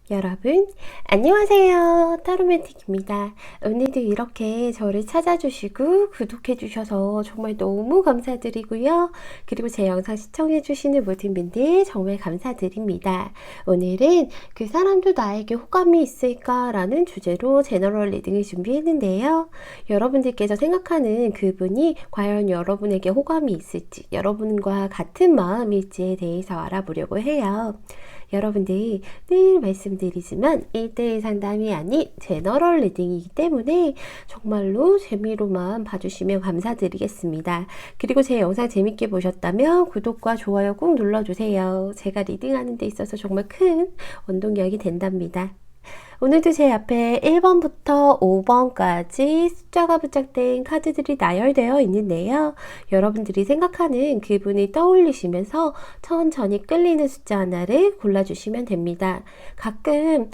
여러분, 안녕하세요. 타로맨틱입니다. 오늘도 이렇게 저를 찾아주시고 구독해주셔서 정말 너무 감사드리고요. 그리고 제 영상 시청해주시는 모든 분들 정말 감사드립니다. 오늘은 그 사람도 나에게 호감이 있을까라는 주제로 제너럴 리딩을 준비했는데요. 여러분들께서 생각하는 그분이 과연 여러분에게 호감이 있을지, 여러분과 같은 마음일지에 대해서 알아보려고 해요. 여러분들 늘 말씀드리지만 1대1 상담이 아닌 제너럴 리딩이기 때문에 정말로 재미로만 봐주시면 감사드리겠습니다. 그리고 제 영상 재밌게 보셨다면 구독과 좋아요 꼭 눌러주세요. 제가 리딩하는 데 있어서 정말 큰 원동력이 된답니다. 오늘도 제 앞에 1번부터 5번까지 숫자가 부착된 카드들이 나열되어 있는데요. 여러분들이 생각하는 그분을 떠올리시면서 천천히 끌리는 숫자 하나를 골라주시면 됩니다. 가끔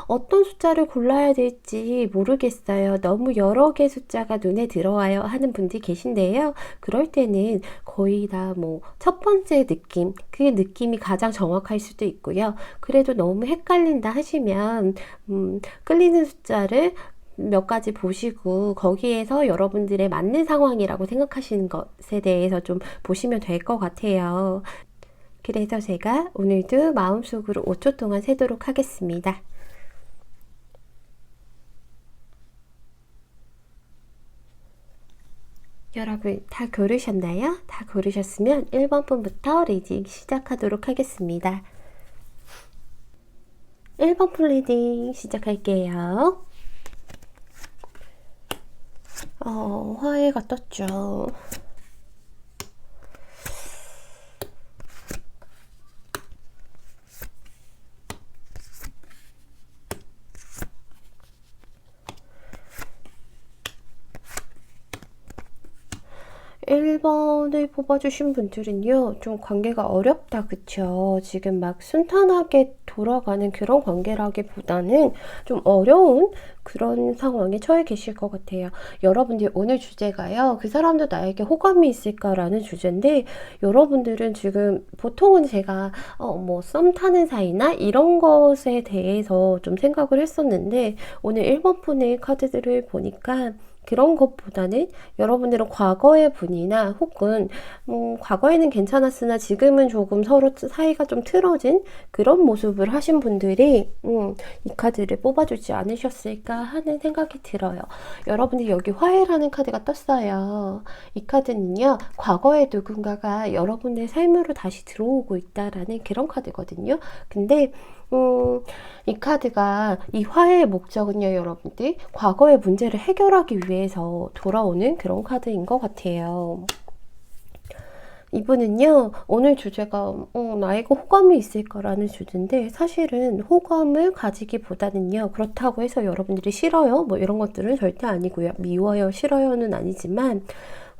어떤 숫자를 골라야 될지 모르겠어요. 너무 여러 개 숫자가 눈에 들어와요 하는 분들이 계신데요. 그럴 때는 거의 다 첫 번째 느낌, 그 느낌이 가장 정확할 수도 있고요. 그래도 너무 헷갈린다 하시면 끌리는 숫자를 몇 가지 보시고 거기에서 여러분들의 맞는 상황이라고 생각하시는 것에 대해서 좀 보시면 될 것 같아요. 그래서 제가 오늘도 마음속으로 5초 동안 세도록 하겠습니다. 여러분 다 고르셨나요? 다 고르셨으면 1번 분부터 리딩 시작하도록 하겠습니다. 1번 분 리딩 시작할게요. 화해가 떴죠. 1번을 뽑아주신 분들은요, 좀 관계가 어렵다, 그쵸? 지금 막 순탄하게 돌아가는 그런 관계라기보다는 좀 어려운 그런 상황에 처해 계실 것 같아요. 여러분들 오늘 주제가요, 그 사람도 나에게 호감이 있을까라는 주제인데, 여러분들은 지금 보통은 제가 썸 타는 사이나 이런 것에 대해서 좀 생각을 했었는데, 오늘 1번 폰의 카드들을 보니까 그런 것보다는 여러분들은 과거의 분이나 혹은 과거에는 괜찮았으나 지금은 조금 서로 사이가 좀 틀어진 그런 모습을 하신 분들이 이 카드를 뽑아주지 않으셨을까 하는 생각이 들어요. 여러분들 여기 화해라는 카드가 떴어요. 이 카드는요, 과거의 누군가가 여러분의 삶으로 다시 들어오고 있다라는 그런 카드거든요. 근데 이 카드가 이 화해의 목적은요, 여러분들 과거의 문제를 해결하기 위해서 돌아오는 그런 카드인 것 같아요. 이분은요, 오늘 주제가 나에게 호감이 있을까라는 주제인데, 사실은 호감을 가지기보다는요, 그렇다고 해서 여러분들이 싫어요 이런 것들은 절대 아니고요. 미워요, 싫어요는 아니지만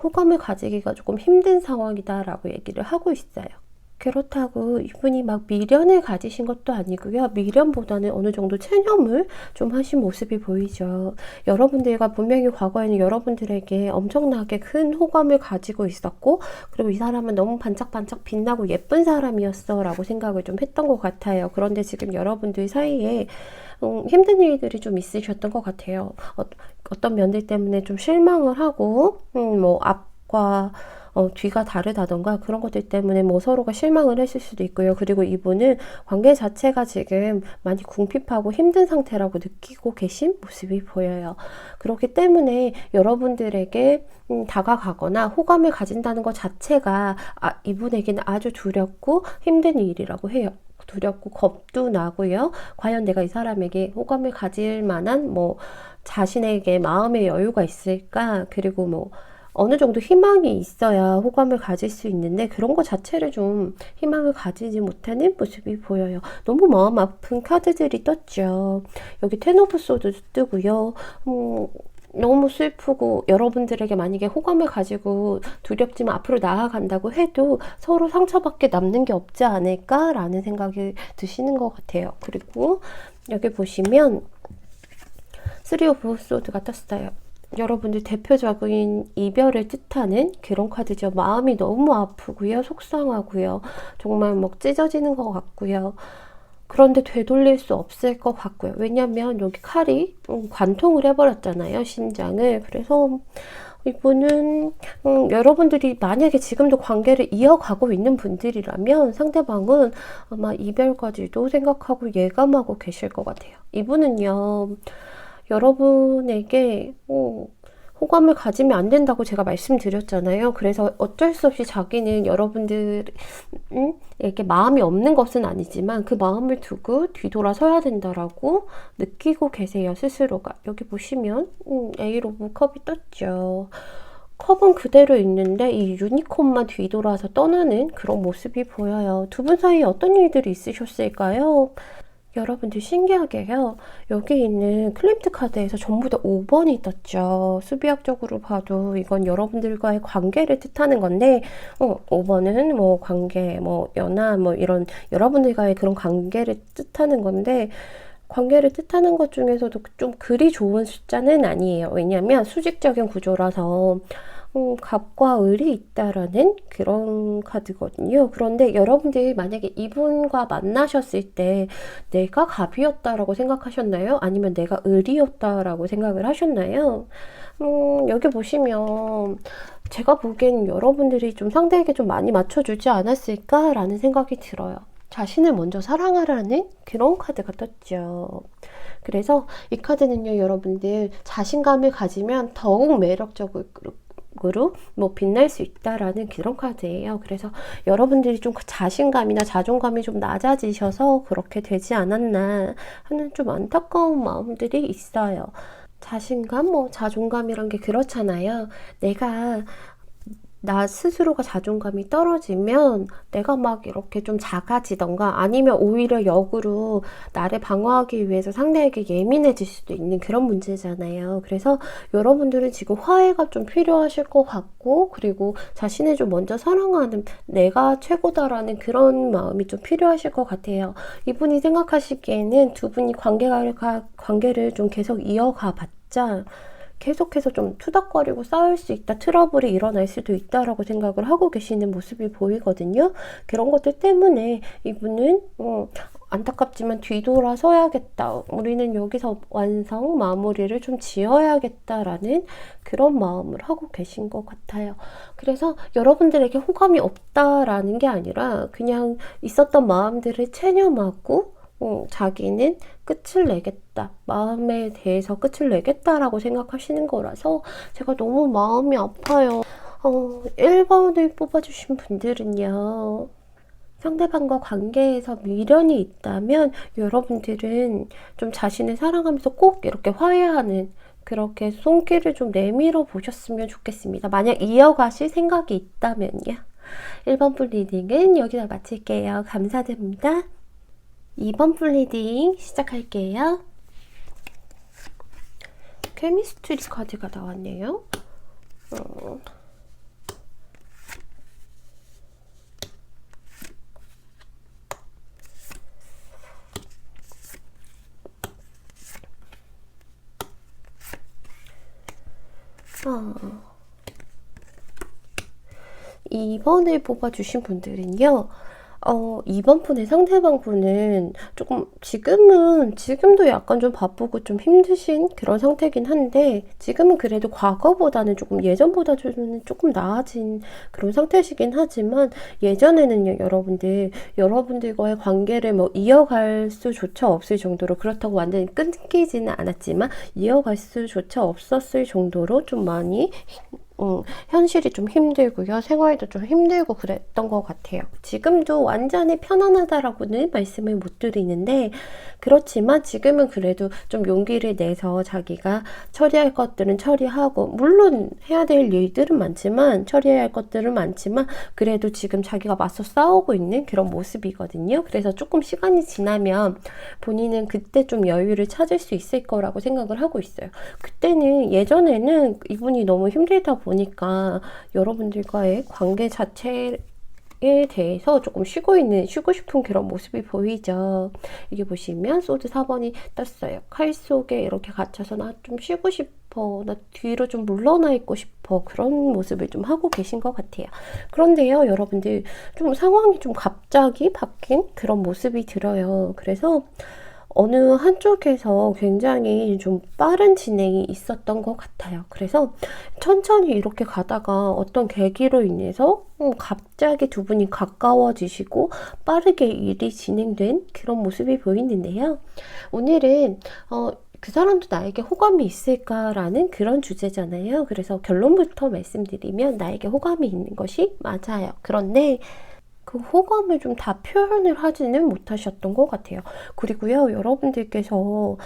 호감을 가지기가 조금 힘든 상황이다 라고 얘기를 하고 있어요. 그렇다고 이분이 막 미련을 가지신 것도 아니고요. 미련보다는 어느 정도 체념을 좀 하신 모습이 보이죠. 여러분들과 분명히 과거에는 여러분들에게 엄청나게 큰 호감을 가지고 있었고, 그리고 이 사람은 너무 반짝반짝 빛나고 예쁜 사람이었어 라고 생각을 좀 했던 것 같아요. 그런데 지금 여러분들 사이에 힘든 일들이 좀 있으셨던 것 같아요. 어떤 면들 때문에 좀 실망을 하고 앞과 뒤가 다르다던가 그런 것들 때문에 서로가 실망을 했을 수도 있고요. 그리고 이분은 관계 자체가 지금 많이 궁핍하고 힘든 상태라고 느끼고 계신 모습이 보여요. 그렇기 때문에 여러분들에게 다가가거나 호감을 가진다는 것 자체가 이분에게는 아주 두렵고 힘든 일이라고 해요. 두렵고 겁도 나고요. 과연 내가 이 사람에게 호감을 가질 만한 자신에게 마음의 여유가 있을까? 그리고 어느 정도 희망이 있어야 호감을 가질 수 있는데 그런 것 자체를 좀 희망을 가지지 못하는 모습이 보여요. 너무 마음 아픈 카드들이 떴죠. 여기 텐 오브 소드도 뜨고요. 너무 슬프고 여러분들에게 만약에 호감을 가지고 두렵지만 앞으로 나아간다고 해도 서로 상처밖에 남는 게 없지 않을까라는 생각이 드시는 것 같아요. 그리고 여기 보시면 3 오브 소드가 떴어요. 여러분들 대표적인 이별을 뜻하는 그런 카드죠. 마음이 너무 아프고요. 속상하고요. 정말 찢어지는 것 같고요. 그런데 되돌릴 수 없을 것 같고요. 왜냐면 여기 칼이 관통을 해버렸잖아요, 심장을. 그래서 이분은 여러분들이 만약에 지금도 관계를 이어가고 있는 분들이라면 상대방은 아마 이별까지도 생각하고 예감하고 계실 것 같아요. 이분은요, 여러분에게 호감을 가지면 안 된다고 제가 말씀드렸잖아요. 그래서 어쩔 수 없이 자기는 여러분들에게 마음이 없는 것은 아니지만 그 마음을 두고 뒤돌아서야 된다라고 느끼고 계세요, 스스로가. 여기 보시면 A로 컵이 떴죠. 컵은 그대로 있는데 이 유니콘만 뒤돌아서 떠나는 그런 모습이 보여요. 두 분 사이에 어떤 일들이 있으셨을까요? 여러분들 신기하게요. 여기 있는 클림트 카드에서 전부 다 5번이 떴죠. 수비학적으로 봐도 이건 여러분들과의 관계를 뜻하는 건데 5번은 뭐 관계, 뭐 연하, 뭐 이런 여러분들과의 그런 관계를 뜻하는 건데 관계를 뜻하는 것 중에서도 좀 그리 좋은 숫자는 아니에요. 왜냐하면 수직적인 구조라서 갑과 을이 있다라는 그런 카드거든요. 그런데 여러분들이 만약에 이분과 만나셨을 때 내가 갑이었다라고 생각하셨나요? 아니면 내가 을이었다라고 생각을 하셨나요? 여기 보시면 제가 보기엔 여러분들이 좀 상대에게 좀 많이 맞춰주지 않았을까라는 생각이 들어요. 자신을 먼저 사랑하라는 그런 카드가 떴죠. 그래서 이 카드는요, 여러분들 자신감을 가지면 더욱 매력적으로 뭐 빛날 수 있다라는 그런 카드예요. 그래서 여러분들이 좀 그 자신감이나 자존감이 좀 낮아지셔서 그렇게 되지 않았나 하는 좀 안타까운 마음들이 있어요. 자신감, 뭐 자존감이란 게 그렇잖아요. 내가 나 스스로가 자존감이 떨어지면 내가 막 이렇게 좀 작아지던가 아니면 오히려 역으로 나를 방어하기 위해서 상대에게 예민해질 수도 있는 그런 문제잖아요. 그래서 여러분들은 지금 화해가 좀 필요하실 것 같고 그리고 자신을 좀 먼저 사랑하는 내가 최고다라는 그런 마음이 좀 필요하실 것 같아요. 이분이 생각하시기에는 두 분이 관계를 좀 계속 이어가 봤자 계속해서 좀 투닥거리고 싸울 수 있다, 트러블이 일어날 수도 있다라고 생각을 하고 계시는 모습이 보이거든요. 그런 것들 때문에 이분은 안타깝지만 뒤돌아서야겠다. 우리는 여기서 완성, 마무리를 좀 지어야겠다라는 그런 마음을 하고 계신 것 같아요. 그래서 여러분들에게 호감이 없다라는 게 아니라 그냥 있었던 마음들을 체념하고 자기는 끝을 내겠다. 마음에 대해서 끝을 내겠다라고 생각하시는 거라서 제가 너무 마음이 아파요. 1번을 뽑아주신 분들은요. 상대방과 관계에서 미련이 있다면 여러분들은 좀 자신을 사랑하면서 꼭 이렇게 화해하는 그렇게 손길을 좀 내밀어 보셨으면 좋겠습니다. 만약 이어가실 생각이 있다면요. 1번 풀 리딩은 여기서 마칠게요. 감사드립니다. 2번 풀리딩 시작할게요. 케미스트리 카드가 나왔네요. 어. 2번을 뽑아주신 분들은요. 2번 분의 상대방 분은 조금 지금도 약간 좀 바쁘고 좀 힘드신 그런 상태긴 한데 지금은 그래도 과거보다는 조금 예전보다는 조금 나아진 그런 상태시긴 하지만 예전에는요, 여러분들과의 관계를 뭐 이어갈 수조차 없을 정도로 그렇다고 완전히 끊기지는 않았지만 이어갈 수조차 없었을 정도로 좀 많이 현실이 좀 힘들고요. 생활도 좀 힘들고 그랬던 것 같아요. 지금도 완전히 편안하다라고는 말씀을 못 드리는데 그렇지만 지금은 그래도 좀 용기를 내서 자기가 처리할 것들은 처리하고 물론 해야 될 일들은 많지만 처리해야 할 것들은 많지만 그래도 지금 자기가 맞서 싸우고 있는 그런 모습이거든요. 그래서 조금 시간이 지나면 본인은 그때 좀 여유를 찾을 수 있을 거라고 생각을 하고 있어요. 그때는 예전에는 이분이 너무 힘들다 보니까 여러분들과의 관계 자체에 대해서 조금 쉬고 싶은 그런 모습이 보이죠. 이게 보시면 소드 4번이 떴어요. 칼 속에 이렇게 갇혀서 나 좀 쉬고 싶다. 싶어. 나 뒤로 좀 물러나 있고 싶어. 그런 모습을 좀 하고 계신 것 같아요. 그런데요, 여러분들 좀 상황이 좀 갑자기 바뀐 그런 모습이 들어요. 그래서 어느 한쪽에서 굉장히 좀 빠른 진행이 있었던 것 같아요. 그래서 천천히 이렇게 가다가 어떤 계기로 인해서 갑자기 두 분이 가까워지시고 빠르게 일이 진행된 그런 모습이 보이는데요. 오늘은 그 사람도 나에게 호감이 있을까라는 그런 주제잖아요. 그래서 결론부터 말씀드리면 나에게 호감이 있는 것이 맞아요. 그런데 그 호감을 좀 다 표현을 하지는 못하셨던 것 같아요. 그리고요, 여러분들께서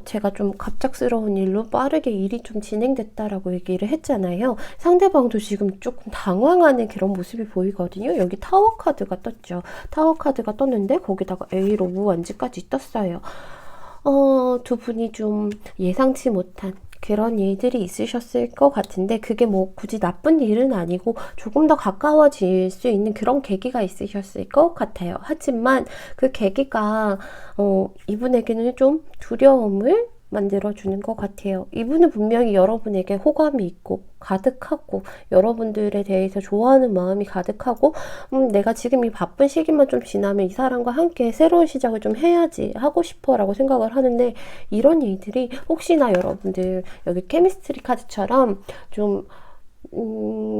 제가 좀 갑작스러운 일로 빠르게 일이 좀 진행됐다라고 얘기를 했잖아요. 상대방도 지금 조금 당황하는 그런 모습이 보이거든요. 여기 타워 카드가 떴죠. 타워 카드가 떴는데 거기다가 A로 무완지까지 떴어요. 두 분이 좀 예상치 못한 그런 일들이 있으셨을 것 같은데 그게 뭐 굳이 나쁜 일은 아니고 조금 더 가까워질 수 있는 그런 계기가 있으셨을 것 같아요. 하지만 그 계기가 이분에게는 좀 두려움을 만들어주는 것 같아요. 이분은 분명히 여러분에게 호감이 있고 가득하고 여러분들에 대해서 좋아하는 마음이 가득하고 내가 지금 이 바쁜 시기만 좀 지나면 이 사람과 함께 새로운 시작을 좀 해야지 하고 싶어 라고 생각을 하는데 이런 일들이 혹시나 여러분들 여기 케미스트리 카드처럼 좀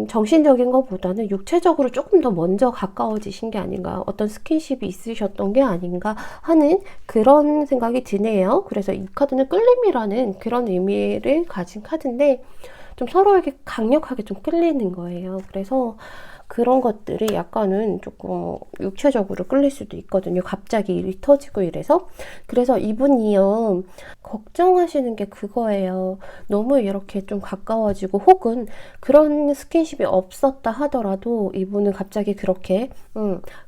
정신적인 것보다는 육체적으로 조금 더 먼저 가까워지신 게 아닌가, 어떤 스킨십이 있으셨던 게 아닌가 하는 그런 생각이 드네요. 그래서 이 카드는 끌림이라는 그런 의미를 가진 카드인데 좀 서로에게 강력하게 좀 끌리는 거예요. 그래서 그런 것들이 약간은 조금 육체적으로 끌릴 수도 있거든요. 갑자기 일이 터지고 이래서. 그래서 이분이요, 걱정하시는 게 그거예요. 너무 이렇게 좀 가까워지고 혹은 그런 스킨십이 없었다 하더라도 이분은 갑자기 그렇게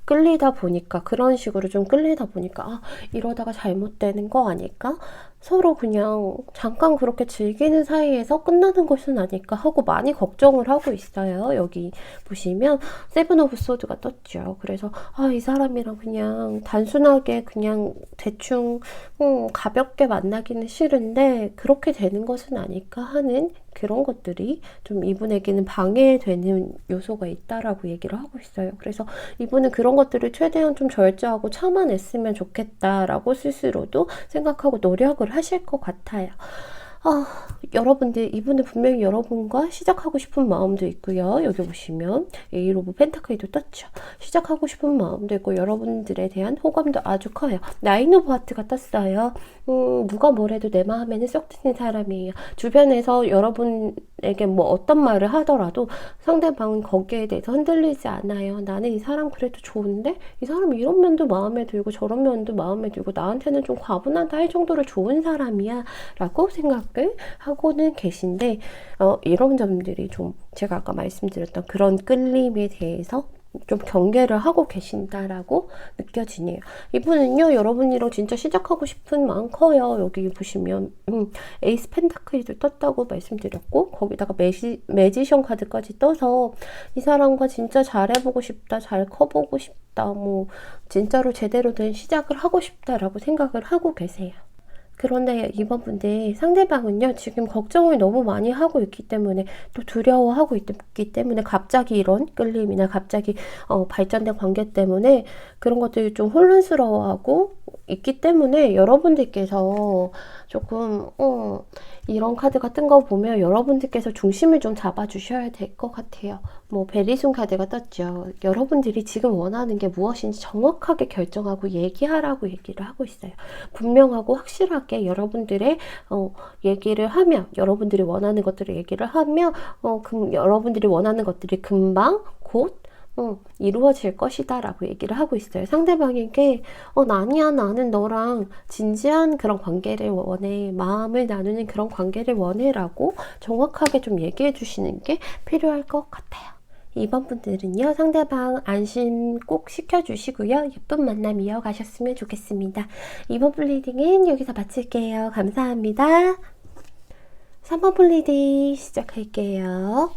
끌리다 보니까, 그런 식으로 좀 끌리다 보니까 이러다가 잘못되는 거 아닐까? 서로 그냥 잠깐 그렇게 즐기는 사이에서 끝나는 것은 아닐까 하고 많이 걱정을 하고 있어요. 여기 보시면 세븐 오브 소드가 떴죠. 그래서 이 사람이랑 그냥 단순하게 그냥 대충 가볍게 만나기는 싫은데 그렇게 되는 것은 아닐까 하는 그런 것들이 좀 이분에게는 방해되는 요소가 있다라고 얘기를 하고 있어요. 그래서 이분은 그런 것들을 최대한 좀 절제하고 참아냈으면 좋겠다라고 스스로도 생각하고 노력을 하실 것 같아요. 여러분들, 이분은 분명히 여러분과 시작하고 싶은 마음도 있고요. 여기 보시면 에이로 오브 펜타클도 떴죠. 시작하고 싶은 마음도 있고 여러분들에 대한 호감도 아주 커요. 나인 오브 하트가 떴어요. 누가 뭐래도 내 마음에는 쏙 드는 사람이에요. 주변에서 여러분에게 뭐 어떤 말을 하더라도 상대방은 거기에 대해서 흔들리지 않아요. 나는 이 사람 그래도 좋은데 이 사람 이런 면도 마음에 들고 저런 면도 마음에 들고 나한테는 좀 과분하다 할 정도로 좋은 사람이야 라고 생각을 하고는 계신데 이런 점들이 좀 제가 아까 말씀드렸던 그런 끌림에 대해서 좀 경계를 하고 계신다라고 느껴지네요. 이분은요, 여러분이랑 진짜 시작하고 싶은 마음 커요. 여기 보시면 에이스 펜타클도 떴다고 말씀드렸고 거기다가 매지션 카드까지 떠서 이 사람과 진짜 잘해보고 싶다, 잘 커보고 싶다, 뭐 진짜로 제대로 된 시작을 하고 싶다라고 생각을 하고 계세요. 그런데 이번 분들 상대방은요, 지금 걱정을 너무 많이 하고 있기 때문에 또 두려워하고 있기 때문에 갑자기 이런 끌림이나 갑자기 발전된 관계 때문에 그런 것들이 좀 혼란스러워하고 있기 때문에 여러분들께서 조금 이런 카드가 뜬 거 보면 여러분들께서 중심을 좀 잡아주셔야 될 것 같아요. 뭐 베리순 카드가 떴죠. 여러분들이 지금 원하는 게 무엇인지 정확하게 결정하고 얘기하라고 얘기를 하고 있어요. 분명하고 확실하게 여러분들의 얘기를 하면, 여러분들이 원하는 것들을 얘기를 하면 여러분들이 원하는 것들이 금방 곧 이루어질 것이다 라고 얘기를 하고 있어요. 상대방에게 아니야, 나는 너랑 진지한 그런 관계를 원해, 마음을 나누는 그런 관계를 원해 라고 정확하게 좀 얘기해 주시는 게 필요할 것 같아요. 이번 분들은요, 상대방 안심 꼭 시켜주시고요, 예쁜 만남 이어가셨으면 좋겠습니다. 이번 플리딩은 여기서 마칠게요. 감사합니다. 3번 플리딩 시작할게요.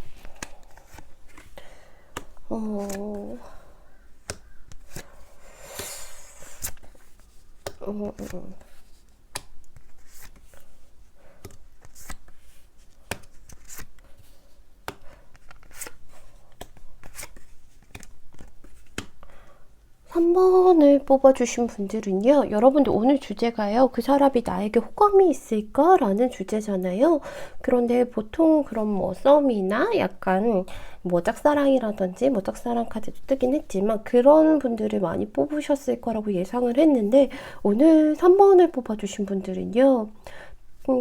3번을 뽑아주신 분들은요, 여러분들 오늘 주제가요, 그 사람이 나에게 호감이 있을까? 라는 주제잖아요. 그런데 보통 그런 뭐 썸이나 약간 뭐 짝사랑이라든지 뭐 짝사랑 카드도 뜨긴 했지만 그런 분들을 많이 뽑으셨을 거라고 예상을 했는데, 오늘 3번을 뽑아주신 분들은요,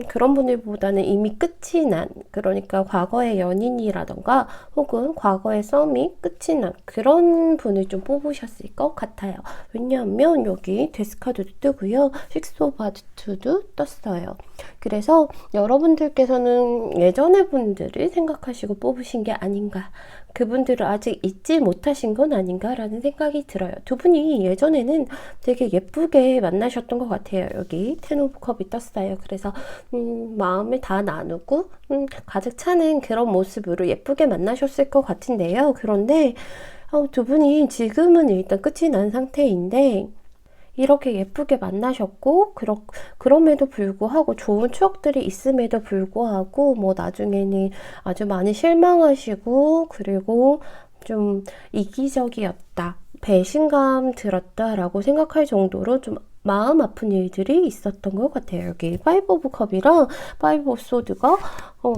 그런 분들보다는 이미 끝이 난, 그러니까 과거의 연인이라던가 혹은 과거의 썸이 끝이 난 그런 분을 좀 뽑으셨을 것 같아요. 왜냐하면 여기 데스카드도 뜨고요, 식소바드도 떴어요. 그래서 여러분들께서는 예전의 분들을 생각하시고 뽑으신 게 아닌가, 그분들을 아직 잊지 못하신 건 아닌가라는 생각이 들어요. 두 분이 예전에는 되게 예쁘게 만나셨던 것 같아요. 여기 텐 오브 컵이 떴어요. 그래서 마음을 다 나누고 가득 차는 그런 모습으로 예쁘게 만나셨을 것 같은데요. 그런데 두 분이 지금은 일단 끝이 난 상태인데, 이렇게 예쁘게 만나셨고, 그럼에도 불구하고 좋은 추억들이 있음에도 불구하고 뭐 나중에는 아주 많이 실망하시고, 그리고 좀 이기적이었다, 배신감 들었다라고 생각할 정도로 좀 마음 아픈 일들이 있었던 것 같아요. 여기 파이브 오브 컵이랑 파이브 오브 소드가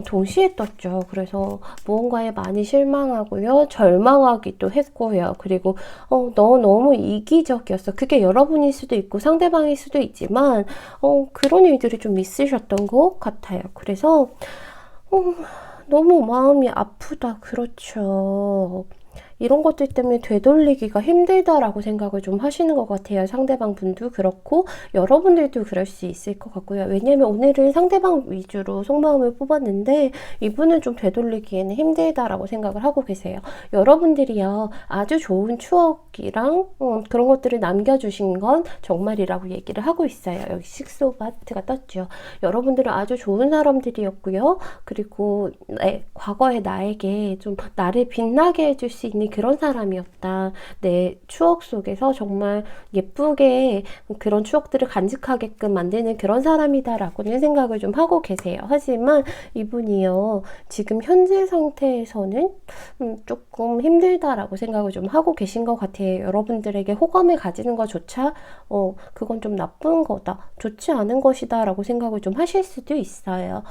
동시에 떴죠. 그래서 무언가에 많이 실망하고요, 절망하기도 했고요. 그리고 너 너무 이기적이었어. 그게 여러분일 수도 있고 상대방일 수도 있지만 그런 일들이 좀 있으셨던 것 같아요. 그래서 너무 마음이 아프다. 그렇죠. 이런 것들 때문에 되돌리기가 힘들다라고 생각을 좀 하시는 것 같아요. 상대방 분도 그렇고 여러분들도 그럴 수 있을 것 같고요. 왜냐면 오늘은 상대방 위주로 속마음을 뽑았는데, 이분은 좀 되돌리기에는 힘들다라고 생각을 하고 계세요. 여러분들이요, 아주 좋은 추억이랑 그런 것들을 남겨주신 건 정말이라고 얘기를 하고 있어요. 여기 식스 오브 하트가 떴죠. 여러분들은 아주 좋은 사람들이었고요. 그리고 과거의 나에게 좀 나를 빛나게 해줄 수 있는 그런 사람이었다. 내 추억 속에서 정말 예쁘게 그런 추억들을 간직하게끔 만드는 그런 사람이다라고는 생각을 좀 하고 계세요. 하지만 이분이요, 지금 현재 상태에서는 조금 힘들다라고 생각을 좀 하고 계신 것 같아요. 여러분들에게 호감을 가지는 것조차 그건 좀 나쁜 거다, 좋지 않은 것이다 라고 생각을 좀 하실 수도 있어요.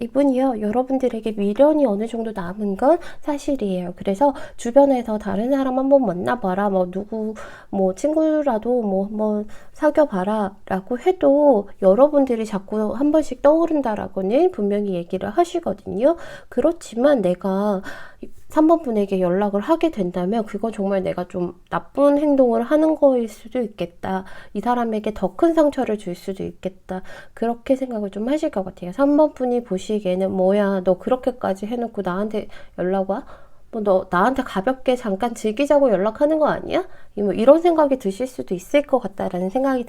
이분이요, 여러분들에게 미련이 어느 정도 남은 건 사실이에요. 그래서 주변에서 다른 사람 한번 만나봐라, 뭐 누구 뭐 친구라도 뭐 한번 사귀어봐라 라고 해도 여러분들이 자꾸 한 번씩 떠오른다라고는 분명히 얘기를 하시거든요. 그렇지만 내가 3번 분에게 연락을 하게 된다면 그건 정말 내가 좀 나쁜 행동을 하는 거일 수도 있겠다, 이 사람에게 더 큰 상처를 줄 수도 있겠다, 그렇게 생각을 좀 하실 것 같아요. 3번 분이 보시기에는 뭐야, 너 그렇게까지 해놓고 나한테 연락 와? 뭐 너 나한테 가볍게 잠깐 즐기자고 연락하는 거 아니야? 뭐 이런 생각이 드실 수도 있을 것 같다라는 생각이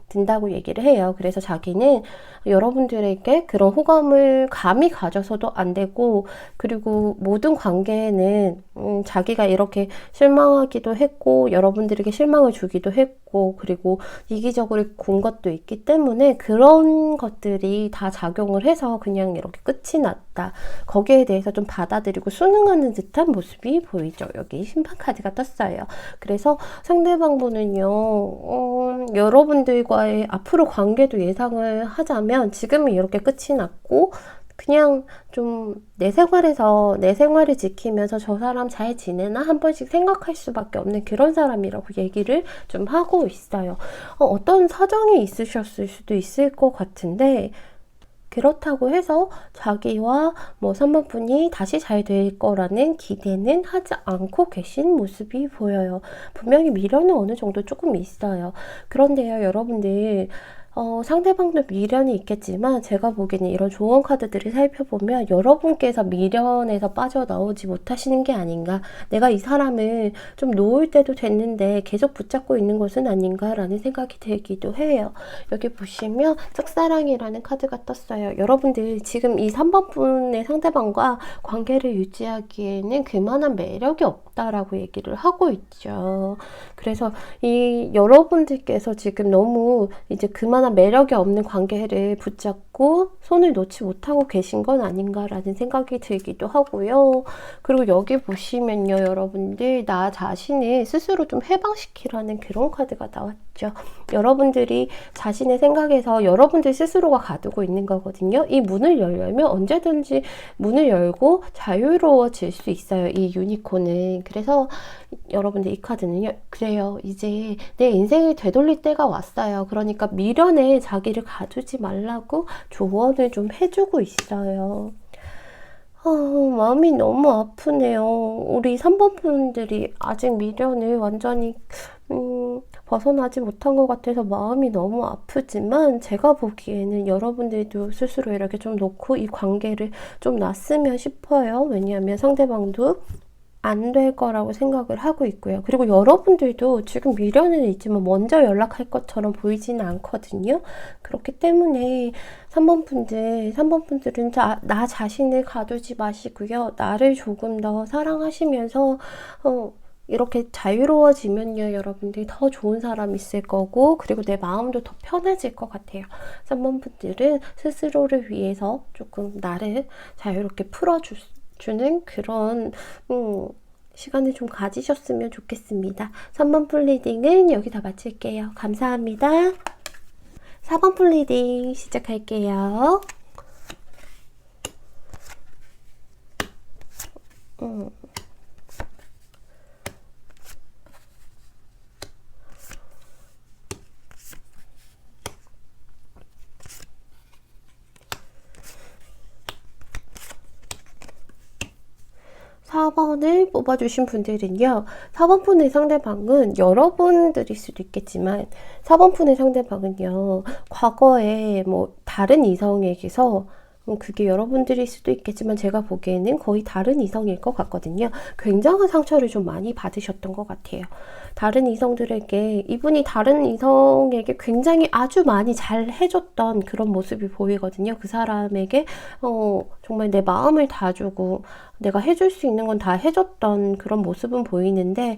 든다고 얘기를 해요. 그래서 자기는 여러분들에게 그런 호감을 감히 가져서도 안 되고, 그리고 모든 관계에는 자기가 이렇게 실망하기도 했고 여러분들에게 실망을 주기도 했고, 그리고 이기적으로 군 것도 있기 때문에 그런 것들이 다 작용을 해서 그냥 이렇게 끝이 났다, 거기에 대해서 좀 받아들이고 순응하는 듯한 모습이 보이죠. 여기 심판 카드가 떴어요. 그래서 상대방 분은요, 여러분들과의 앞으로 관계도 예상을 하자면 지금은 이렇게 끝이 났고, 그냥 좀 내 생활을 지키면서 저 사람 잘 지내나 한 번씩 생각할 수밖에 없는 그런 사람이라고 얘기를 좀 하고 있어요. 어떤 사정이 있으셨을 수도 있을 것 같은데, 그렇다고 해서 자기와 뭐 3번 분이 다시 잘 될 거라는 기대는 하지 않고 계신 모습이 보여요. 분명히 미련은 어느 정도 조금 있어요. 그런데요, 여러분들 상대방도 미련이 있겠지만 제가 보기에는 이런 조언 카드들을 살펴보면 여러분께서 미련에서 빠져나오지 못하시는 게 아닌가, 내가 이 사람을 좀 놓을 때도 됐는데 계속 붙잡고 있는 것은 아닌가라는 생각이 들기도 해요. 여기 보시면 짝사랑이라는 카드가 떴어요. 여러분들 지금 이 3번 분의 상대방과 관계를 유지하기에는 그만한 매력이 없다라고 얘기를 하고 있죠. 그래서 이 여러분들께서 지금 너무 이제 그만 얼마나 매력이 없는 관계를 붙잡고 손을 놓지 못하고 계신 건 아닌가라는 생각이 들기도 하고요. 그리고 여기 보시면요, 여러분들 나 자신을 스스로 좀 해방시키라는 그런 카드가 나왔죠. 여러분들이 자신의 생각에서 여러분들 스스로가 가두고 있는 거거든요. 이 문을 열려면 언제든지 문을 열고 자유로워질 수 있어요, 이 유니콘은. 그래서 여러분들 이 카드는요, 그래요, 이제 내 인생을 되돌릴 때가 왔어요. 그러니까 미련에 자기를 가두지 말라고 조언을 좀 해주고 있어요. 마음이 너무 아프네요. 우리 3번 분들이 아직 미련을 완전히 벗어나지 못한 것 같아서 마음이 너무 아프지만, 제가 보기에는 여러분들도 스스로 이렇게 좀 놓고 이 관계를 좀 놨으면 싶어요. 왜냐하면 상대방도 안 될 거라고 생각을 하고 있고요. 그리고 여러분들도 지금 미련은 있지만 먼저 연락할 것처럼 보이지는 않거든요. 그렇기 때문에 3번 분들은 나 자신을 가두지 마시고요. 나를 조금 더 사랑하시면서 이렇게 자유로워지면요, 여러분들이 더 좋은 사람 있을 거고, 그리고 내 마음도 더 편해질 것 같아요. 3번 분들은 스스로를 위해서 조금 나를 자유롭게 풀어주는 그런 시간을 좀 가지셨으면 좋겠습니다. 3번 풀 리딩은 여기다 마칠게요. 감사합니다. 4번 풀 리딩 시작할게요. 4번을 뽑아주신 분들은요, 4번 분의 상대방은 여러분들일 수도 있겠지만, 4번 분의 상대방은요, 과거에 뭐 다른 이성에게서 그게 여러분들일 수도 있겠지만 제가 보기에는 거의 다른 이성일 것 같거든요. 굉장한 상처를 좀 많이 받으셨던 것 같아요. 다른 이성들에게, 이분이 다른 이성에게 굉장히 아주 많이 잘 해줬던 그런 모습이 보이거든요. 그 사람에게 정말 내 마음을 다 주고 내가 해줄 수 있는 건 다 해줬던 그런 모습은 보이는데,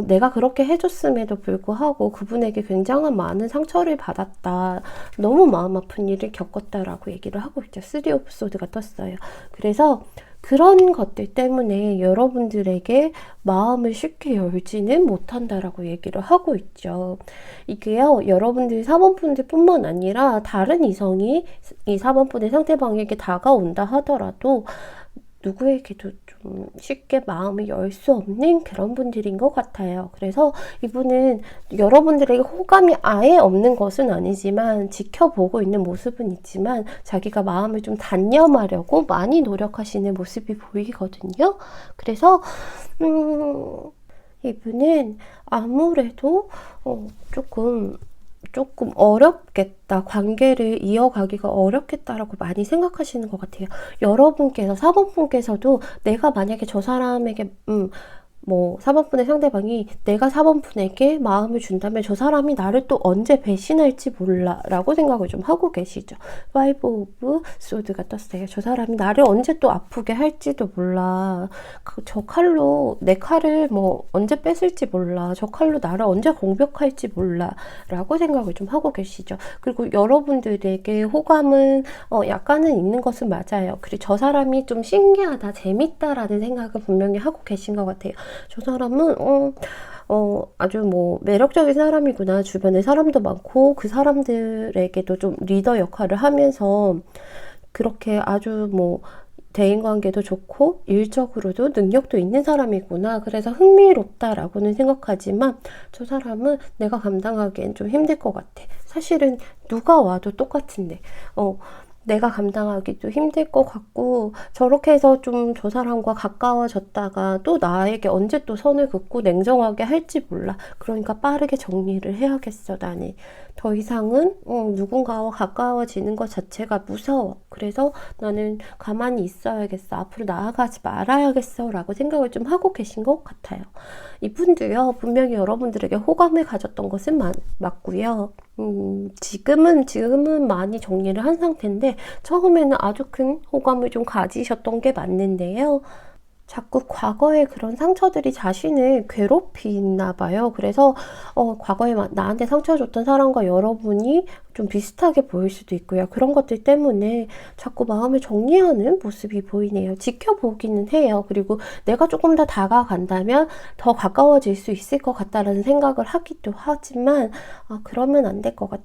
내가 그렇게 해줬음에도 불구하고 그분에게 굉장한 많은 상처를 받았다, 너무 마음 아픈 일을 겪었다라고 얘기를 하고 있죠. 3 오브 소드가 떴어요. 그래서 그런 것들 때문에 여러분들에게 마음을 쉽게 열지는 못한다라고 얘기를 하고 있죠. 이게요, 여러분들 4번 분들 뿐만 아니라 다른 이성이 이 4번 분의 상대방에게 다가온다 하더라도 누구에게도 좀 쉽게 마음을 열 수 없는 그런 분들인 것 같아요. 그래서 이분은 여러분들에게 호감이 아예 없는 것은 아니지만, 지켜보고 있는 모습은 있지만 자기가 마음을 좀 단념하려고 많이 노력하시는 모습이 보이거든요. 그래서 이분은 아무래도 조금 어렵겠다, 관계를 이어가기가 어렵겠다라고 많이 생각하시는 것 같아요. 여러분께서, 4번 분께서도 내가 만약에 저 사람에게 4번분의 상대방이 내가 4번분에게 마음을 준다면 저 사람이 나를 또 언제 배신할지 몰라 라고 생각을 좀 하고 계시죠. 5 오브 소드가 떴어요. 저 사람이 나를 언제 또 아프게 할지도 몰라. 저 칼로 내 칼을 언제 뺏을지 몰라. 저 칼로 나를 언제 공격할지 몰라 라고 생각을 좀 하고 계시죠. 그리고 여러분들에게 호감은 약간은 있는 것은 맞아요. 그리고 저 사람이 좀 신기하다, 재밌다라는 생각을 분명히 하고 계신 것 같아요. 저 사람은 아주 매력적인 사람이구나. 주변에 사람도 많고 그 사람들에게도 좀 리더 역할을 하면서 그렇게 아주 대인관계도 좋고 일적으로도 능력도 있는 사람이구나. 그래서 흥미롭다라고는 생각하지만 저 사람은 내가 감당하기엔 좀 힘들 것 같아. 사실은 누가 와도 똑같은데 내가 감당하기도 힘들 것 같고, 저렇게 해서 좀 저 사람과 가까워졌다가 또 나에게 언제 또 선을 긋고 냉정하게 할지 몰라. 그러니까 빠르게 정리를 해야겠어. 나는 더 이상은 누군가와 가까워지는 것 자체가 무서워. 그래서 나는 가만히 있어야겠어. 앞으로 나아가지 말아야겠어 라고 생각을 좀 하고 계신 것 같아요. 이분도요, 분명히 여러분들에게 호감을 가졌던 것은 맞고요. 지금은 많이 정리를 한 상태인데 처음에는 아주 큰 호감을 좀 가지셨던 게 맞는데요. 자꾸 과거의 그런 상처들이 자신을 괴롭히나 봐요. 그래서 과거에 나한테 상처 줬던 사람과 여러분이 좀 비슷하게 보일 수도 있고요. 그런 것들 때문에 자꾸 마음을 정리하는 모습이 보이네요. 지켜보기는 해요. 그리고 내가 조금 더 다가간다면 더 가까워질 수 있을 것 같다라는 생각을 하기도 하지만 그러면 안 될 것 같아.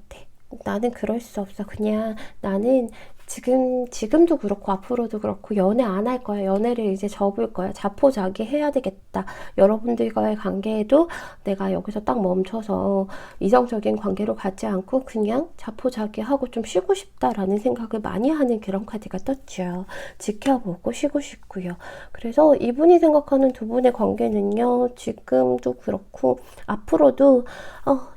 나는 그럴 수 없어. 그냥 나는 지금도 그렇고 앞으로도 그렇고 연애 안 할 거야. 연애를 이제 접을 거야. 자포자기 해야 되겠다. 여러분들과의 관계에도 내가 여기서 딱 멈춰서 이성적인 관계로 가지 않고 그냥 자포자기 하고 좀 쉬고 싶다라는 생각을 많이 하는 그런 카드가 떴죠. 지켜보고 쉬고 싶고요. 그래서 이분이 생각하는 두 분의 관계는요. 지금도 그렇고 앞으로도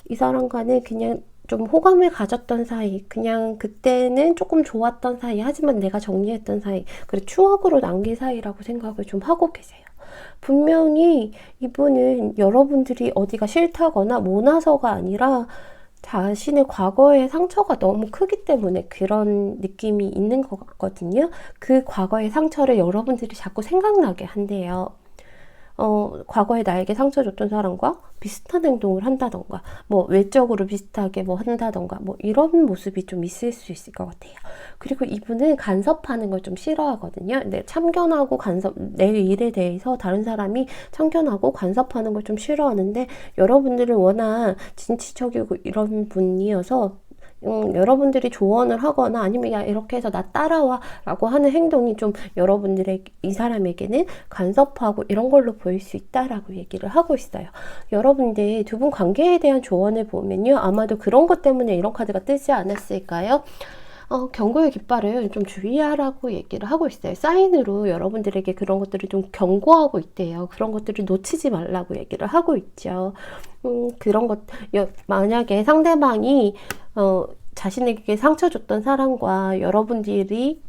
이 사람과는 그냥 좀 호감을 가졌던 사이, 그냥 그때는 조금 좋았던 사이, 하지만 내가 정리했던 사이, 그리고 추억으로 남길 사이라고 생각을 좀 하고 계세요. 분명히 이분은 여러분들이 어디가 싫다거나 모나서가 아니라 자신의 과거의 상처가 너무 크기 때문에 그런 느낌이 있는 것 같거든요. 그 과거의 상처를 여러분들이 자꾸 생각나게 한대요. 과거에 나에게 상처 줬던 사람과 비슷한 행동을 한다던가, 뭐, 외적으로 비슷하게 뭐 한다던가, 뭐, 이런 모습이 좀 있을 수 있을 것 같아요. 그리고 이분은 간섭하는 걸 좀 싫어하거든요. 참견하고 내 일에 대해서 다른 사람이 참견하고 간섭하는 걸 좀 싫어하는데, 여러분들은 워낙 진취적이고 이런 분이어서, 여러분들이 조언을 하거나 아니면 야 이렇게 해서 나 따라와 라고 하는 행동이 좀 이 사람에게는 간섭하고 이런 걸로 보일 수 있다라고 얘기를 하고 있어요. 여러분들 두 분 관계에 대한 조언을 보면요. 아마도 그런 것 때문에 이런 카드가 뜨지 않았을까요? 경고의 깃발을 좀 주의하라고 얘기를 하고 있어요. 사인으로 여러분들에게 그런 것들을 좀 경고하고 있대요. 그런 것들을 놓치지 말라고 얘기를 하고 있죠. 만약에 상대방이 자신에게 상처 줬던 사람과 여러분들이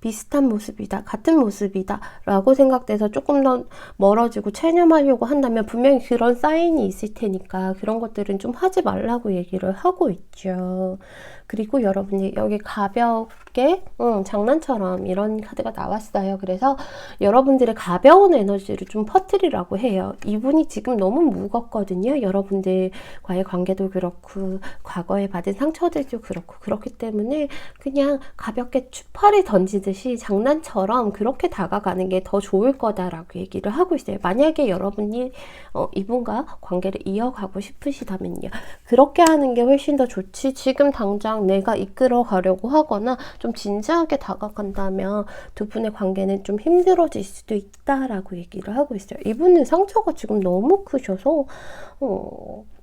비슷한 모습이다, 같은 모습이다 라고 생각돼서 조금 더 멀어지고 체념하려고 한다면 분명히 그런 사인이 있을 테니까 그런 것들은 좀 하지 말라고 얘기를 하고 있죠. 그리고 여러분이 여기 가볍게 장난처럼 이런 카드가 나왔어요. 그래서 여러분들의 가벼운 에너지를 좀 퍼뜨리라고 해요. 이분이 지금 너무 무겁거든요. 여러분들과의 관계도 그렇고 과거에 받은 상처들도 그렇기 때문에 그냥 가볍게 추파를 던지듯이 장난처럼 그렇게 다가가는 게 더 좋을 거다라고 얘기를 하고 있어요. 만약에 여러분이 이분과 관계를 이어가고 싶으시다면요. 그렇게 하는 게 훨씬 더 좋지. 지금 당장 내가 이끌어 가려고 하거나 좀 진지하게 다가간다면 두 분의 관계는 좀 힘들어질 수도 있다라고 얘기를 하고 있어요. 이분은 상처가 지금 너무 크셔서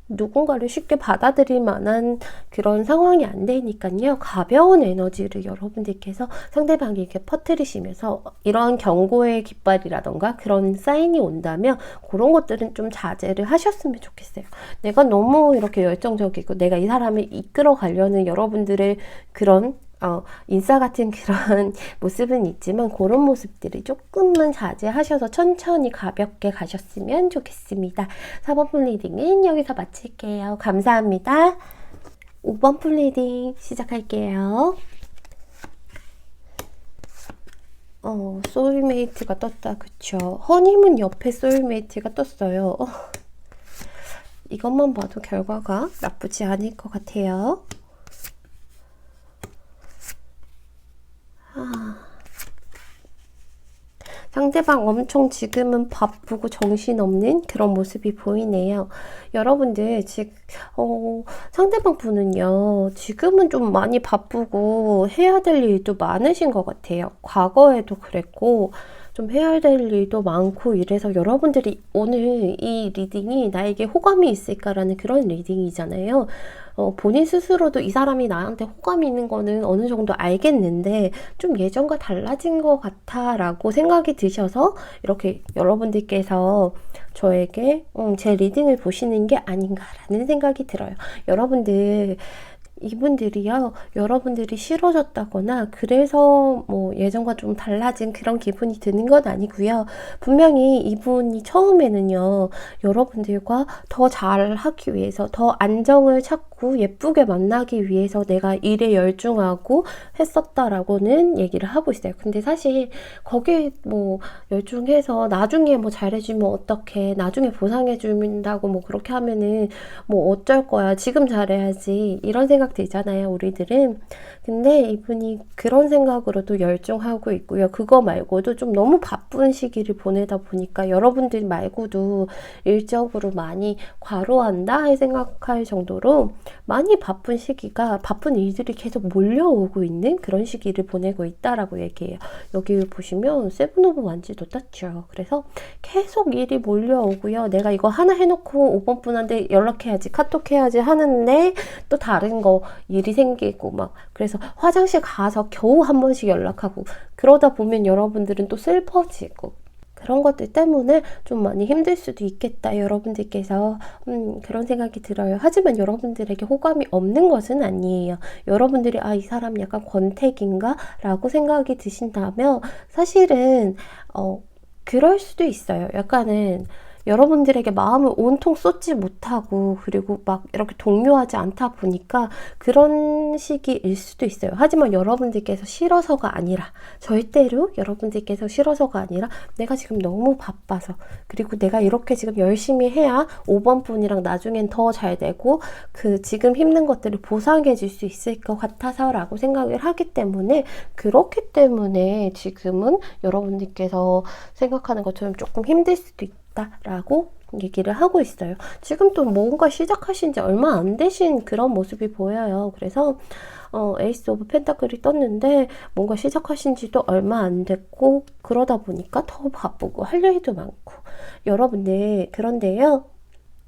누군가를 쉽게 받아들일 만한 그런 상황이 안 되니까요. 가벼운 에너지를 여러분들께서 상대방에게 퍼뜨리시면서 이런 경고의 깃발이라던가 그런 사인이 온다면 그런 것들은 좀 자제를 하셨으면 좋겠어요. 내가 너무 이렇게 열정적이고 내가 이 사람을 이끌어 가려는 여러분들의 그런 인싸 같은 그런 모습은 있지만 그런 모습들이 조금만 자제하셔서 천천히 가볍게 가셨으면 좋겠습니다. 4번 플리딩은 여기서 마칠게요. 감사합니다. 5번 플리딩 시작할게요. 소울메이트가 떴다. 그쵸? 허니문 옆에 소울메이트가 떴어요. 이것만 봐도 결과가 나쁘지 않을 것 같아요. 상대방 엄청 지금은 바쁘고 정신없는 그런 모습이 보이네요. 여러분들 상대방 분은요. 지금은 좀 많이 바쁘고 해야 될 일도 많으신 것 같아요. 과거에도 그랬고 좀 해야 될 일도 많고 이래서 여러분들이 오늘 이 리딩이 나에게 호감이 있을까라는 그런 리딩이잖아요. 본인 스스로도 이 사람이 나한테 호감이 있는 거는 어느 정도 알겠는데 좀 예전과 달라진 것 같아 라고 생각이 드셔서 이렇게 여러분들께서 저에게 제 리딩을 보시는 게 아닌가라는 생각이 들어요. 이분들이요, 여러분들이 싫어졌다거나 그래서 뭐 예전과 좀 달라진 그런 기분이 드는 건 아니고요. 분명히 이분이 처음에는요, 여러분들과 더 잘하기 위해서 더 안정을 찾고 자꾸 예쁘게 만나기 위해서 내가 일에 열중하고 했었다라고는 얘기를 하고 있어요. 근데 사실 거기에 뭐 열중해서 나중에 뭐 잘해주면 어떡해, 나중에 보상해준다고 뭐 그렇게 하면은 뭐 어쩔 거야, 지금 잘해야지, 이런 생각 들잖아요, 우리들은. 근데 이분이 그런 생각으로도 열중하고 있고요. 그거 말고도 좀 너무 바쁜 시기를 보내다 보니까 여러분들 말고도 일적으로 많이 과로한다 생각할 정도로 많이 바쁜 시기가, 바쁜 일들이 계속 몰려오고 있는 그런 시기를 보내고 있다라고 얘기해요. 여기 보시면 세븐 오브 완지도 떴죠. 그래서 계속 일이 몰려오고요. 내가 이거 하나 해놓고 5번 분한테 연락해야지, 카톡해야지 하는데 또 다른 거 일이 생기고 막, 그래서 화장실 가서 겨우 한 번씩 연락하고, 그러다 보면 여러분들은 또 슬퍼지고, 그런 것들 때문에 좀 많이 힘들 수도 있겠다, 여러분들께서. 그런 생각이 들어요. 하지만 여러분들에게 호감이 없는 것은 아니에요. 여러분들이 이 사람 약간 권태기인가? 라고 생각이 드신다면 사실은 그럴 수도 있어요. 약간은 여러분들에게 마음을 온통 쏟지 못하고, 그리고 막 이렇게 동요하지 않다 보니까 그런 시기일 수도 있어요. 하지만 여러분들께서 싫어서가 아니라, 절대로 여러분들께서 싫어서가 아니라, 내가 지금 너무 바빠서, 그리고 내가 이렇게 지금 열심히 해야 5번 분이랑 나중엔 더 잘 되고 그 지금 힘든 것들을 보상해 줄 수 있을 것 같아서 라고 생각을 하기 때문에, 그렇기 때문에 지금은 여러분들께서 생각하는 것처럼 조금 힘들 수도 있다 라고 얘기를 하고 있어요. 지금 또 뭔가 시작하신 지 얼마 안 되신 그런 모습이 보여요. 그래서 에이스 오브 펜타클이 떴는데 뭔가 시작하신 지도 얼마 안 됐고, 그러다 보니까 더 바쁘고 할 일도 많고. 여러분들, 그런데요,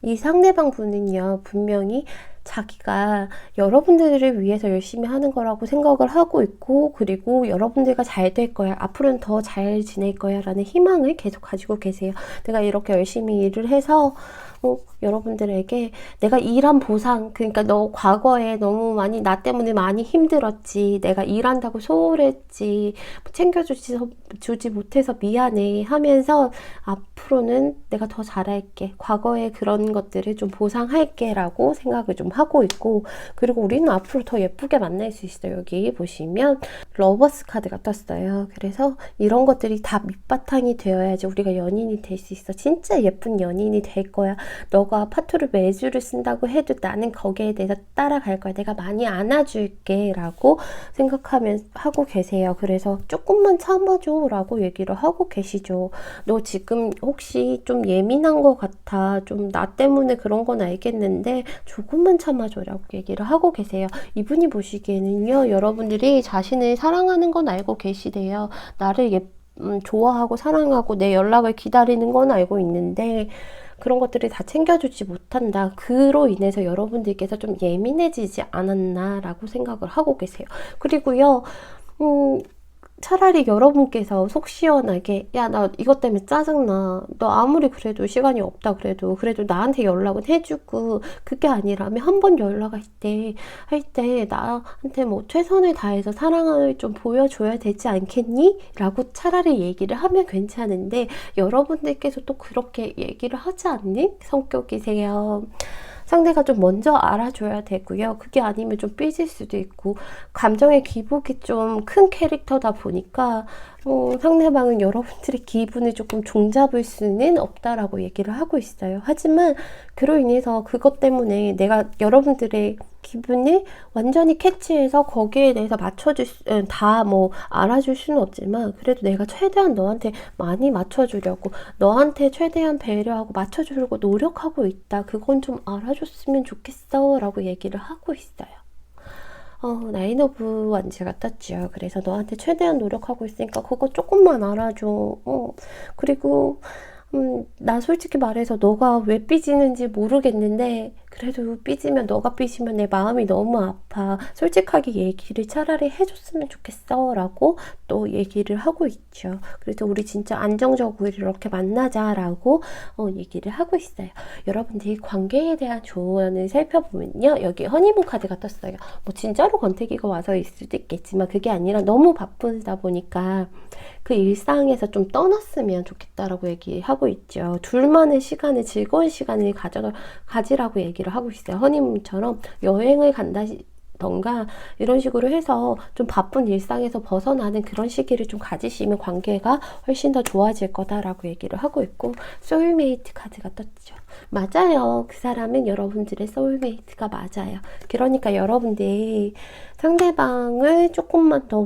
이 상대방 분은요, 분명히 자기가 여러분들을 위해서 열심히 하는 거라고 생각을 하고 있고, 그리고 여러분들과 잘 될 거야, 앞으로는 더 잘 지낼 거야 라는 희망을 계속 가지고 계세요. 내가 이렇게 열심히 일을 해서 여러분들에게 내가 일한 보상, 그러니까 너 과거에 너무 많이 나 때문에 많이 힘들었지, 내가 일한다고 소홀했지, 챙겨주지 못해서 미안해 하면서 앞으로는 내가 더 잘할게, 과거의 그런 것들을 좀 보상할게 라고 생각을 좀 하고 있고, 그리고 우리는 앞으로 더 예쁘게 만날 수 있어요. 여기 보시면 러버스 카드가 떴어요. 그래서 이런 것들이 다 밑바탕이 되어야지 우리가 연인이 될 수 있어. 진짜 예쁜 연인이 될 거야. 너가 파토를 매주를 쓴다고 해도 나는 거기에 대해서 따라갈 거야. 내가 많이 안아줄게 라고 생각하면 하고 계세요. 그래서 조금만 참아줘 라고 얘기를 하고 계시죠. 너 지금 혹시 좀 예민한 것 같아, 좀 나 때문에 그런 건 알겠는데 조금만 참아줘 라고 얘기를 하고 계세요. 이분이 보시기에는요, 여러분들이 자신을 사랑하는 건 알고 계시대요. 나를 좋아하고 사랑하고 내 연락을 기다리는 건 알고 있는데 그런 것들을 다 챙겨주지 못한다. 그로 인해서 여러분들께서 좀 예민해지지 않았나 라고 생각을 하고 계세요. 그리고요, 차라리 여러분께서 속 시원하게, 야, 나 이것 때문에 짜증나, 너 아무리 그래도 시간이 없다 그래도 나한테 연락은 해주고, 그게 아니라면 한 번 연락할 때 나한테 뭐 최선을 다해서 사랑을 좀 보여줘야 되지 않겠니? 라고 차라리 얘기를 하면 괜찮은데, 여러분들께서 또 그렇게 얘기를 하지 않는 성격이세요. 상대가 좀 먼저 알아줘야 되고요. 그게 아니면 좀 삐질 수도 있고, 감정의 기복이 좀 큰 캐릭터다 보니까 상대방은 여러분들의 기분을 조금 종잡을 수는 없다라고 얘기를 하고 있어요. 하지만 그로 인해서 그것 때문에 내가 여러분들의 기분을 완전히 캐치해서 거기에 대해서 다 뭐 알아줄 수는 없지만, 그래도 내가 최대한 너한테 많이 맞춰주려고, 너한테 최대한 배려하고 맞춰주려고 노력하고 있다. 그건 좀 알아줬으면 좋겠어 라고 얘기를 하고 있어요. 나인 오브 완지가 떴죠. 그래서 너한테 최대한 노력하고 있으니까 그거 조금만 알아줘. 그리고 나 솔직히 말해서 너가 왜 삐지는지 모르겠는데, 그래도 삐지면, 너가 삐지면 내 마음이 너무 아파. 솔직하게 얘기를 차라리 해줬으면 좋겠어 라고 또 얘기를 하고 있죠. 그래서 우리 진짜 안정적으로 이렇게 만나자 라고 얘기를 하고 있어요. 여러분들이 관계에 대한 조언을 살펴보면요, 여기 허니문 카드가 떴어요. 뭐 진짜로 권태기가 와서일 수도 있겠지만, 그게 아니라 너무 바쁘다 보니까 그 일상에서 좀 떠났으면 좋겠다라고 얘기하고 하고 있죠. 둘만의 시간을, 즐거운 시간을 가지라고 얘기를 하고 있어요. 허니문처럼 여행을 간다던가 이런 식으로 해서 좀 바쁜 일상에서 벗어나는 그런 시기를 좀 가지시면 관계가 훨씬 더 좋아질 거다라고 얘기를 하고 있고, 소울메이트 카드가 떴죠. 맞아요. 그 사람은 여러분들의 소울메이트가 맞아요. 그러니까 여러분들 상대방을 조금만 더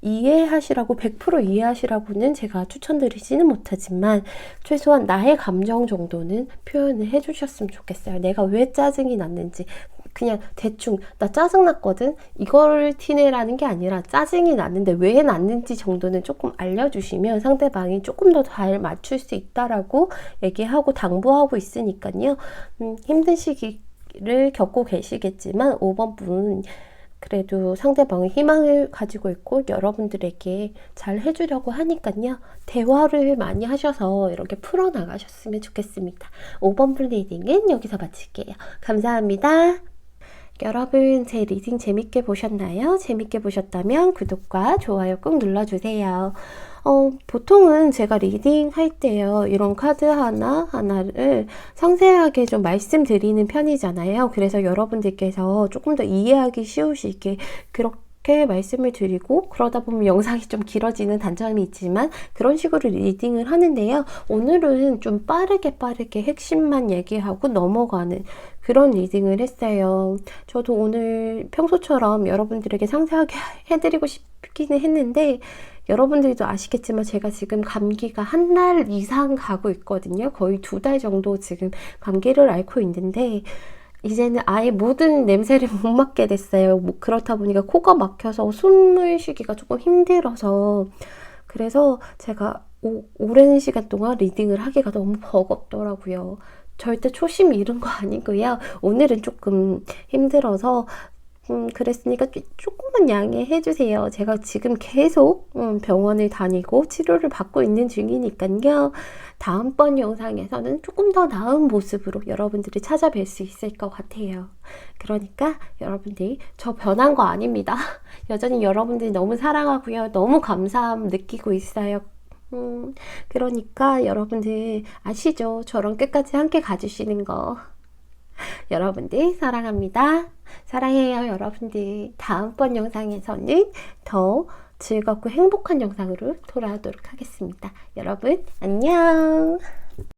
이해하시라고, 100% 이해하시라고는 제가 추천드리지는 못하지만 최소한 나의 감정 정도는 표현을 해주셨으면 좋겠어요. 내가 왜 짜증이 났는지, 그냥 대충 나 짜증났거든, 이걸 티내라는 게 아니라 짜증이 났는데 왜 났는지 정도는 조금 알려주시면 상대방이 조금 더 잘 맞출 수 있다라고 얘기하고 당부하고 있으니까요. 힘든 시기를 겪고 계시겠지만 5번 분 그래도 상대방의 희망을 가지고 있고 여러분들에게 잘 해주려고 하니까요. 대화를 많이 하셔서 이렇게 풀어나가셨으면 좋겠습니다. 5번 분 리딩은 여기서 마칠게요. 감사합니다. 여러분, 제 리딩 재밌게 보셨나요? 재밌게 보셨다면 구독과 좋아요 꼭 눌러주세요. 보통은 제가 리딩 할 때요, 이런 카드 하나하나를 상세하게 좀 말씀드리는 편이잖아요. 그래서 여러분들께서 조금 더 이해하기 쉬우시게 그렇게 말씀을 드리고, 그러다 보면 영상이 좀 길어지는 단점이 있지만 그런 식으로 리딩을 하는데요. 오늘은 좀 빠르게 핵심만 얘기하고 넘어가는 그런 리딩을 했어요. 저도 오늘 평소처럼 여러분들에게 상세하게 해드리고 싶기는 했는데, 여러분들도 아시겠지만 제가 지금 감기가 한 달 이상 가고 있거든요. 거의 2달 정도 지금 감기를 앓고 있는데 이제는 아예 모든 냄새를 못 맡게 됐어요. 그렇다 보니까 코가 막혀서 숨을 쉬기가 조금 힘들어서, 그래서 제가 오랜 시간 동안 리딩을 하기가 너무 버겁더라고요. 절대 초심 잃은 거 아니고요. 오늘은 조금 힘들어서 그랬으니까 조금만 양해해 주세요. 제가 지금 계속 병원을 다니고 치료를 받고 있는 중이니까요. 다음번 영상에서는 조금 더 나은 모습으로 여러분들이 찾아뵐 수 있을 것 같아요. 그러니까 여러분들, 저 변한 거 아닙니다. 여전히 여러분들 너무 사랑하고요. 너무 감사함 느끼고 있어요. 그러니까 여러분들 아시죠? 저랑 끝까지 함께 가주시는 거. 여러분들 사랑합니다. 사랑해요, 여러분들. 다음번 영상에서는 더 즐겁고 행복한 영상으로 돌아오도록 하겠습니다. 여러분, 안녕!